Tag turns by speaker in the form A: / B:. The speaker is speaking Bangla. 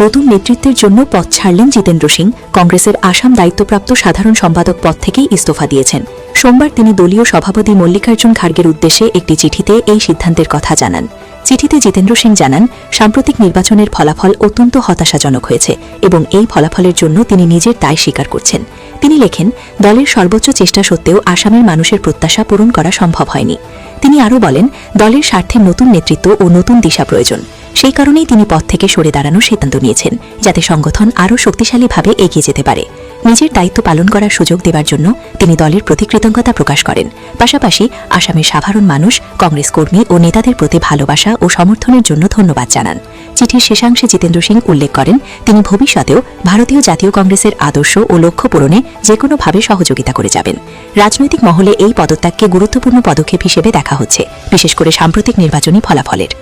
A: নতুন নেতৃত্বের জন্য পদ ছাড়লেন জিতেন্দ্র সিং। কংগ্রেসের আসাম দায়িত্বপ্রাপ্ত সাধারণ সম্পাদক পদ থেকেই ইস্তফা দিয়েছেন। সোমবার তিনি দলীয় সভাপতি মল্লিকার্জুন খার্গের উদ্দেশ্যে একটি চিঠিতে এই সিদ্ধান্তের কথা জানান। চিঠিতে জিতেন্দ্র সিং জানান, সাম্প্রতিক নির্বাচনের ফলাফল অত্যন্ত হতাশাজনক হয়েছে এবং এই ফলাফলের জন্য তিনি নিজের দায় স্বীকার করছেন। তিনি লেখেন, দলের সর্বোচ্চ চেষ্টা সত্ত্বেও আসামের মানুষের প্রত্যাশা পূরণ করা সম্ভব হয়নি। তিনি আরও বলেন, দলের স্বার্থে নতুন নেতৃত্ব ও নতুন দিশা প্রয়োজন। সেই কারণেই তিনি পদ থেকে সরে দাঁড়ানোর সিদ্ধান্ত নিয়েছেন, যাতে সংগঠন আরও শক্তিশালীভাবে এগিয়ে যেতে পারে। নিজের দায়িত্ব পালন করার সুযোগ দেবার জন্য তিনি দলের প্রতি কৃতজ্ঞতা প্রকাশ করেন। পাশাপাশি আসামের সাধারণ মানুষ, কংগ্রেস কর্মী ও নেতাদের প্রতি ভালোবাসা ও সমর্থনের জন্য ধন্যবাদ জানান। চিঠির শেষাংশে জিতেন্দ্র সিং উল্লেখ করেন, তিনি ভবিষ্যতেও ভারতীয় জাতীয় কংগ্রেসের আদর্শ ও লক্ষ্য পূরণে যেকোনোভাবে সহযোগিতা করে যাবেন। রাজনৈতিক মহলে এই পদত্যাগকে গুরুত্বপূর্ণ পদক্ষেপ হিসেবে দেখা হচ্ছে, বিশেষ করে সাম্প্রতিক নির্বাচনী ফলাফলের।